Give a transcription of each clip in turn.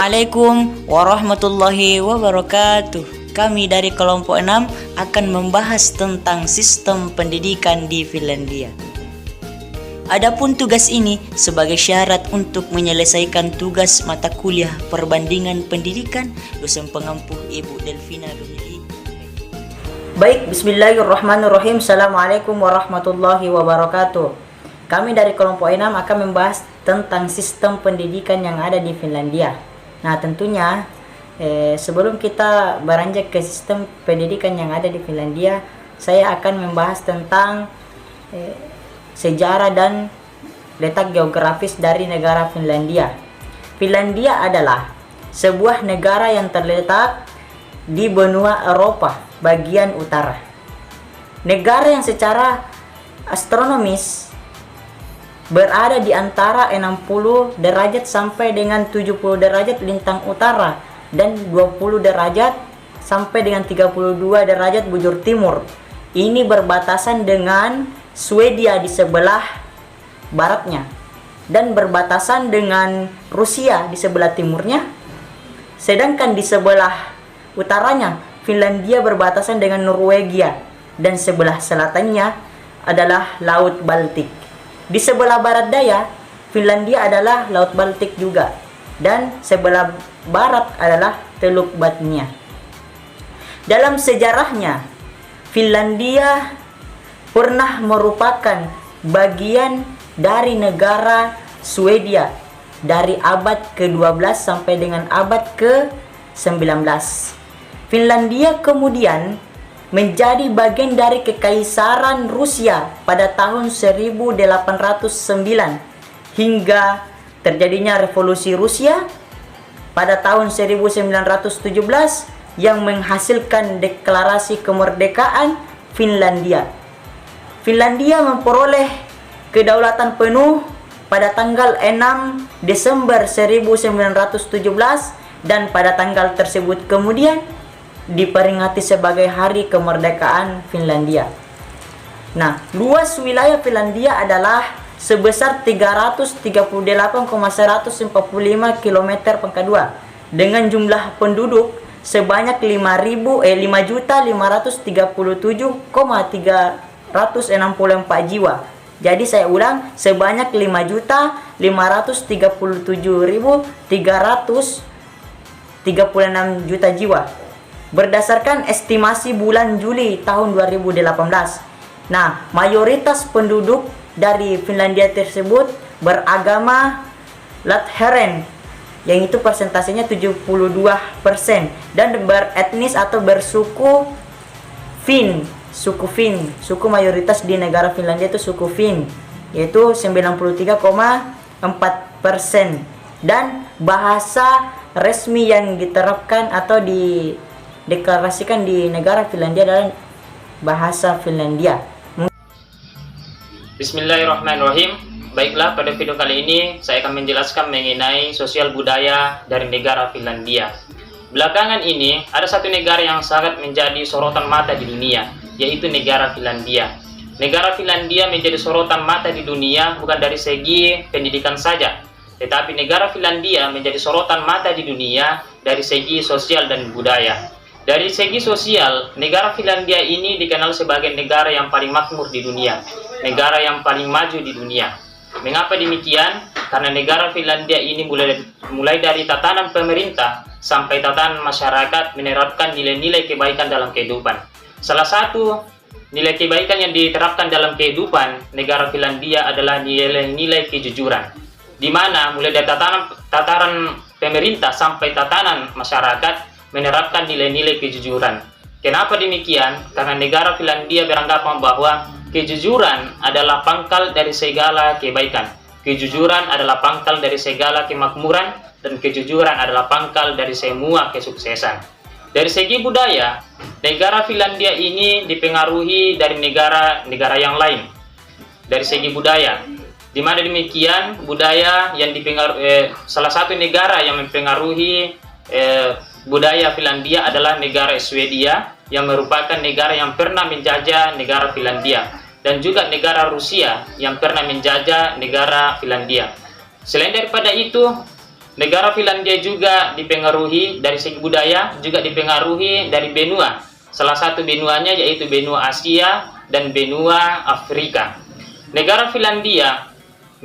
Assalamualaikum warahmatullahi wabarakatuh. Kami dari kelompok 6 akan membahas tentang sistem pendidikan di Finlandia. Adapun tugas ini sebagai syarat untuk menyelesaikan tugas mata kuliah perbandingan pendidikan, dosen pengampu Ibu Delvina Lumili. Baik, bismillahirrahmanirrahim. Assalamualaikum warahmatullahi wabarakatuh. Kami dari kelompok 6 akan membahas tentang sistem pendidikan yang ada di Finlandia. Nah, tentunya sebelum kita beranjak ke sistem pendidikan yang ada di Finlandia, saya akan membahas tentang sejarah dan letak geografis dari negara Finlandia. Finlandia adalah sebuah negara yang terletak di benua Eropa bagian utara. Negara yang secara astronomis berada di antara 60 derajat sampai dengan 70 derajat lintang utara dan 20 derajat sampai dengan 32 derajat bujur timur. Ini berbatasan dengan Swedia di sebelah baratnya dan berbatasan dengan Rusia di sebelah timurnya. Sedangkan di sebelah utaranya Finlandia berbatasan dengan Norwegia dan sebelah selatannya adalah Laut Baltik. Di sebelah barat daya, Finlandia adalah Laut Baltik juga, dan sebelah barat adalah Teluk Botnia. Dalam sejarahnya, Finlandia pernah merupakan bagian dari negara Swedia dari abad ke-12 sampai dengan abad ke-19. Finlandia kemudian menjadi bagian dari Kekaisaran Rusia pada tahun 1809 hingga terjadinya Revolusi Rusia pada tahun 1917 yang menghasilkan deklarasi kemerdekaan Finlandia. Finlandia memperoleh kedaulatan penuh pada tanggal 6 Desember 1917 dan pada tanggal tersebut kemudian diperingati sebagai Hari Kemerdekaan Finlandia. Nah, luas wilayah Finlandia adalah sebesar 338,145 km pengkadua dengan jumlah penduduk sebanyak 5.537,364 jiwa. Jadi saya ulang, sebanyak 5.537.336 juta jiwa. Berdasarkan estimasi bulan Juli tahun 2018. Nah, mayoritas penduduk dari Finlandia tersebut beragama Lutheran, yang itu persentasenya 72%, dan beretnis atau bersuku Finn, suku Finn. Suku mayoritas di negara Finlandia itu suku Finn, yaitu 93,4%. Dan bahasa resmi yang diterapkan atau deklarasikan di negara Finlandia adalah bahasa Finlandia. Bismillahirrahmanirrahim. Baiklah, pada video kali ini saya akan menjelaskan mengenai sosial budaya dari negara Finlandia. Belakangan ini ada satu negara yang sangat menjadi sorotan mata di dunia, yaitu negara Finlandia. Negara Finlandia menjadi sorotan mata di dunia bukan dari segi pendidikan saja, tetapi negara Finlandia menjadi sorotan mata di dunia dari segi sosial dan budaya. Dari segi sosial, negara Finlandia ini dikenal sebagai negara yang paling makmur di dunia, negara yang paling maju di dunia. Mengapa demikian? Karena negara Finlandia ini mulai dari tatanan pemerintah sampai tatanan masyarakat menerapkan nilai-nilai kebaikan dalam kehidupan. Salah satu nilai kebaikan yang diterapkan dalam kehidupan negara Finlandia adalah nilai-nilai kejujuran, di mana mulai dari tataran pemerintah sampai tatanan masyarakat menerapkan nilai-nilai kejujuran. Kenapa demikian? Karena negara Finlandia beranggapan bahwa kejujuran adalah pangkal dari segala kebaikan. Kejujuran adalah pangkal dari segala kemakmuran, dan kejujuran adalah pangkal dari semua kesuksesan. Dari segi budaya, negara Finlandia ini dipengaruhi dari negara-negara yang lain. Dari segi budaya, di mana demikian budaya yang salah satu negara yang mempengaruhi budaya Finlandia adalah negara Swedia, yang merupakan negara yang pernah menjajah negara Finlandia, dan juga negara Rusia yang pernah menjajah negara Finlandia. Selain daripada itu, Negara Finlandia juga dipengaruhi dari segi budaya, juga dipengaruhi dari benua. Salah satu benuanya yaitu benua Asia dan benua Afrika. Negara Finlandia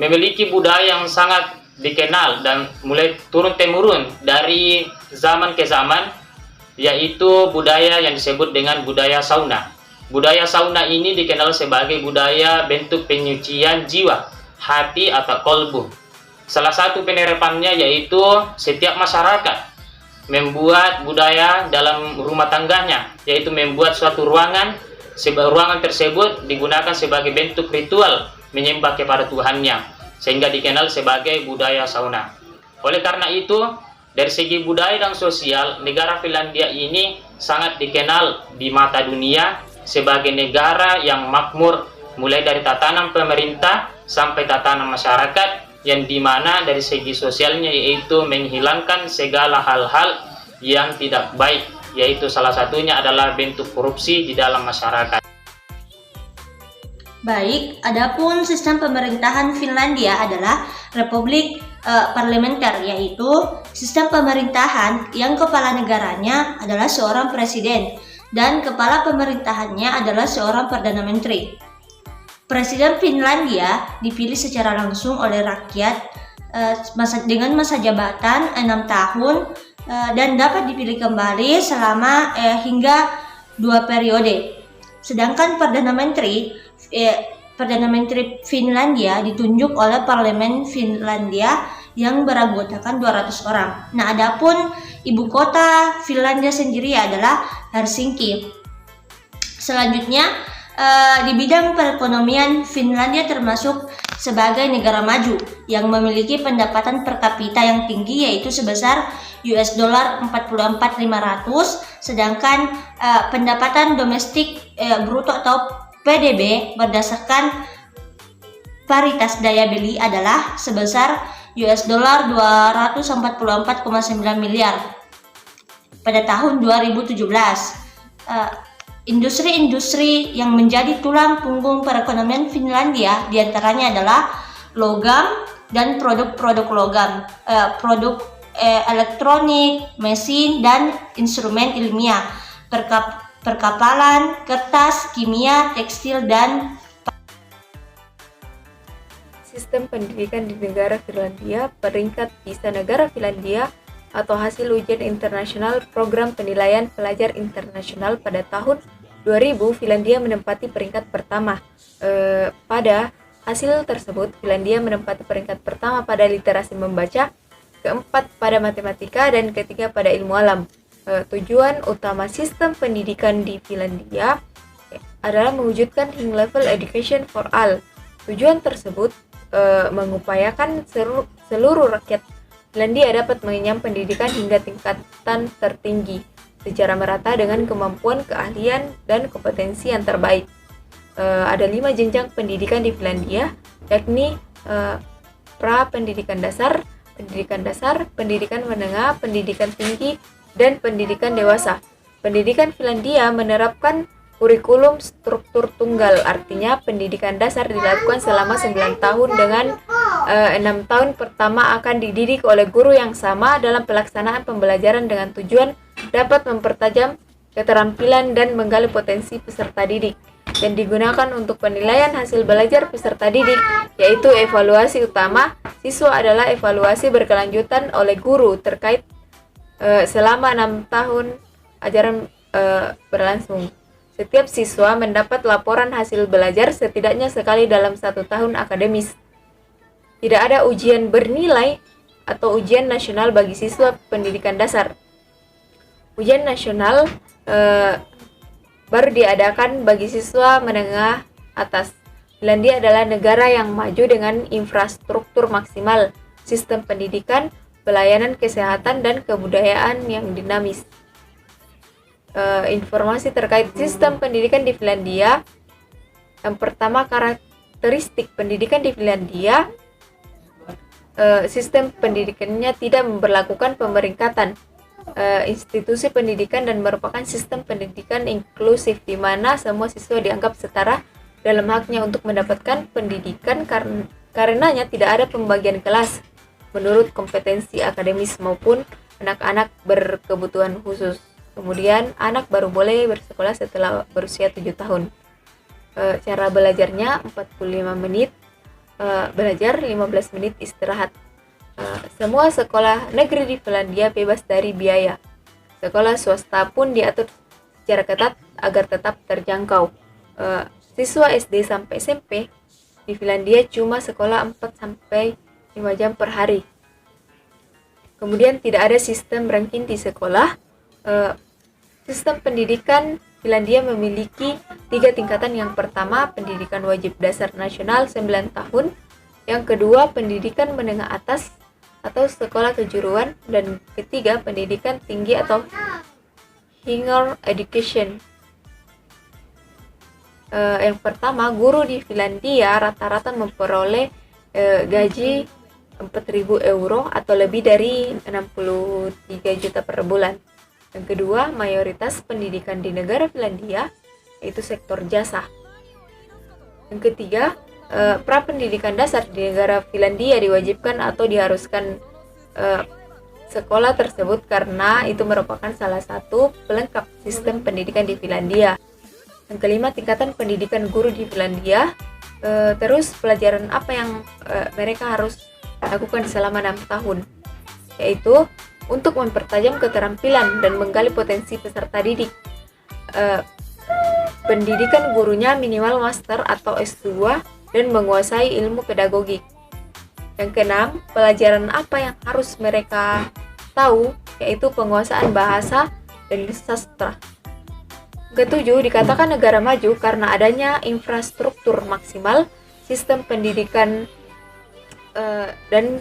memiliki budaya yang sangat dikenal dan mulai turun-temurun dari zaman ke zaman, yaitu budaya yang disebut dengan budaya sauna. Budaya sauna ini dikenal sebagai budaya bentuk penyucian jiwa, hati atau kolbu. Salah satu penerapannya yaitu setiap masyarakat membuat budaya dalam rumah tangganya, yaitu membuat suatu ruangan. Ruangan tersebut digunakan sebagai bentuk ritual menyembah kepada Tuhannya, sehingga dikenal sebagai budaya sauna. Oleh karena itu, dari segi budaya dan sosial, negara Finlandia ini sangat dikenal di mata dunia sebagai negara yang makmur, mulai dari tatanan pemerintah sampai tatanan masyarakat, yang dimana dari segi sosialnya yaitu menghilangkan segala hal-hal yang tidak baik, yaitu salah satunya adalah bentuk korupsi di dalam masyarakat. Baik, adapun sistem pemerintahan Finlandia adalah republik parlementer, yaitu sistem pemerintahan yang kepala negaranya adalah seorang presiden dan kepala pemerintahannya adalah seorang perdana menteri. Presiden Finlandia dipilih secara langsung oleh rakyat dengan masa jabatan 6 tahun dan dapat dipilih kembali selama hingga 2 periode. Sedangkan Perdana Menteri Finlandia ditunjuk oleh Parlemen Finlandia yang beranggotakan 200 orang. Nah, adapun ibu kota Finlandia sendiri adalah Helsinki. Selanjutnya, di bidang perekonomian, Finlandia termasuk sebagai negara maju yang memiliki pendapatan per kapita yang tinggi, yaitu sebesar $44.500, sedangkan pendapatan domestik bruto atau PDB berdasarkan paritas daya beli adalah sebesar $244,9 miliar pada tahun 2017. Industri-industri yang menjadi tulang punggung perekonomian Finlandia diantaranya adalah logam dan produk-produk logam, produk elektronik, mesin, dan instrumen ilmiah, perkapalan, kertas, kimia, tekstil, dan Sistem pendidikan di negara Finlandia. Peringkat PISA negara Finlandia atau hasil ujian internasional program penilaian pelajar internasional pada tahun 2000, Finlandia menempati peringkat pertama. Pada hasil tersebut, Finlandia menempati peringkat pertama pada literasi membaca, keempat pada matematika, dan ketiga pada ilmu alam. Tujuan utama sistem pendidikan di Finlandia adalah mewujudkan high level education for all. Tujuan tersebut mengupayakan seluruh rakyat Finlandia dapat mengenyam pendidikan hingga tingkatan tertinggi secara merata dengan kemampuan, keahlian, dan kompetensi yang terbaik. Ada 5 jenjang pendidikan di Finlandia, yakni pra-pendidikan dasar, pendidikan menengah, pendidikan tinggi, dan pendidikan dewasa. Pendidikan Finlandia menerapkan kurikulum struktur tunggal, artinya pendidikan dasar dilakukan selama 9 tahun dengan 6 tahun pertama akan dididik oleh guru yang sama dalam pelaksanaan pembelajaran dengan tujuan dapat mempertajam keterampilan dan menggali potensi peserta didik, dan digunakan untuk penilaian hasil belajar peserta didik, yaitu evaluasi utama siswa adalah evaluasi berkelanjutan oleh guru terkait selama 6 tahun ajaran berlangsung. Setiap siswa mendapat laporan hasil belajar setidaknya sekali dalam 1 tahun akademis. Tidak ada ujian bernilai atau ujian nasional bagi siswa pendidikan dasar. Ujian nasional baru diadakan bagi siswa menengah atas. Finlandia adalah negara yang maju dengan infrastruktur maksimal, sistem pendidikan, pelayanan kesehatan, dan kebudayaan yang dinamis. Informasi terkait sistem pendidikan di Finlandia. Yang pertama, karakteristik pendidikan di Finlandia. Sistem pendidikannya tidak memberlakukan pemeringkatan institusi pendidikan dan merupakan sistem pendidikan inklusif di mana semua siswa dianggap setara dalam haknya untuk mendapatkan pendidikan, karenanya tidak ada pembagian kelas. menurut kompetensi akademis maupun anak-anak berkebutuhan khusus. Kemudian anak baru boleh bersekolah setelah berusia 7 tahun. Cara belajarnya 45 menit belajar, 15 menit istirahat. Semua sekolah negeri di Finlandia bebas dari biaya. Sekolah swasta pun diatur secara ketat agar tetap terjangkau. Siswa SD sampai SMP di Finlandia cuma sekolah 4 sampai 5 jam per hari. Kemudian tidak ada sistem ranking di sekolah. Sistem pendidikan Finlandia memiliki 3 tingkatan. Yang pertama, pendidikan wajib dasar nasional 9 tahun. Yang kedua, pendidikan menengah atas atau sekolah kejuruan. Dan ketiga, pendidikan tinggi atau higher education. Yang pertama, guru di Finlandia rata-rata memperoleh gaji 4.000 euro atau lebih dari 63 juta per bulan. Yang kedua, mayoritas pendidikan di negara Finlandia yaitu sektor jasa. Yang ketiga, pra-pendidikan dasar di negara Finlandia diwajibkan atau diharuskan sekolah tersebut karena itu merupakan salah satu pelengkap sistem pendidikan di Finlandia. Yang kelima, tingkatan pendidikan guru di Finlandia. Terus pelajaran apa yang mereka harus lakukan selama 6 tahun, yaitu untuk mempertajam keterampilan dan menggali potensi peserta didik. Pendidikan gurunya minimal master atau S2 dan menguasai ilmu pedagogik. Yang keenam, pelajaran apa yang harus mereka tahu, yaitu penguasaan bahasa dan sastra. Ketujuh, dikatakan negara maju karena adanya infrastruktur maksimal, sistem pendidikan dan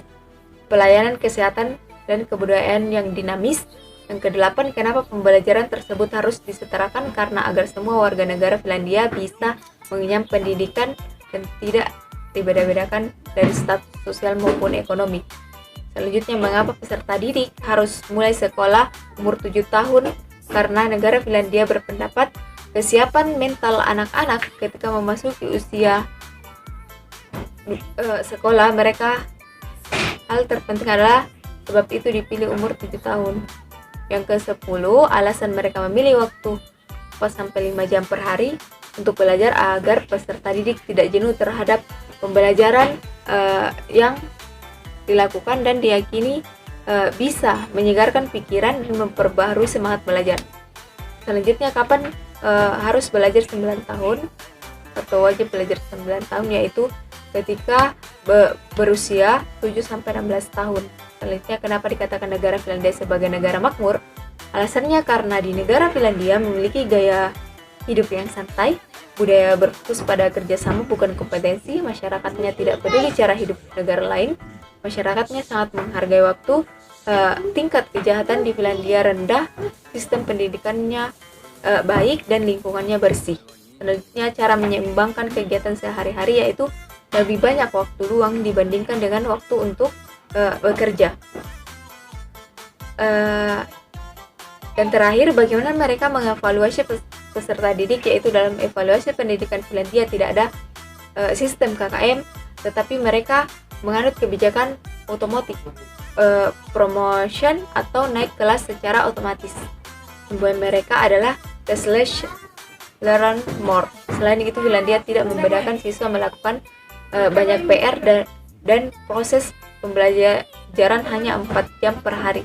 pelayanan kesehatan dan kebudayaan yang dinamis. Yang kedelapan, kenapa pembelajaran tersebut harus disetarakan? Karena agar semua warga negara Finlandia bisa mengenyam pendidikan dan tidak dibeda-bedakan dari status sosial maupun ekonomi. Selanjutnya, mengapa peserta didik harus mulai sekolah umur 7 tahun? Karena negara Finlandia berpendapat kesiapan mental anak-anak ketika memasuki usia sekolah mereka hal terpenting adalah sebab itu dipilih umur 7 tahun. Yang ke-10, alasan mereka memilih waktu 4-5 jam per hari untuk belajar agar peserta didik tidak jenuh terhadap pembelajaran yang dilakukan dan diyakini bisa menyegarkan pikiran dan memperbaharui semangat belajar. Selanjutnya, kapan harus belajar 9 tahun atau wajib belajar 9 tahun, yaitu ketika berusia 7-16 tahun. Selanjutnya, kenapa dikatakan negara Finlandia sebagai negara makmur? Alasannya karena di negara Finlandia memiliki gaya hidup yang santai, budaya berfokus pada kerjasama bukan kompetensi, masyarakatnya tidak peduli cara hidup negara lain, masyarakatnya sangat menghargai waktu, tingkat kejahatan di Finlandia rendah, sistem pendidikannya baik dan lingkungannya bersih. Selanjutnya, cara menyeimbangkan kegiatan sehari-hari yaitu lebih banyak waktu luang dibandingkan dengan waktu untuk bekerja. Dan terakhir, bagaimana mereka mengevaluasi peserta didik, yaitu dalam evaluasi pendidikan Finlandia tidak ada sistem KKM, tetapi mereka menganut kebijakan otomatis, promotion atau naik kelas secara otomatis. Tujuan mereka adalah learn more. Selain itu, Finlandia tidak membedakan siswa melakukan banyak PR dan proses pembelajaran hanya 4 jam per hari.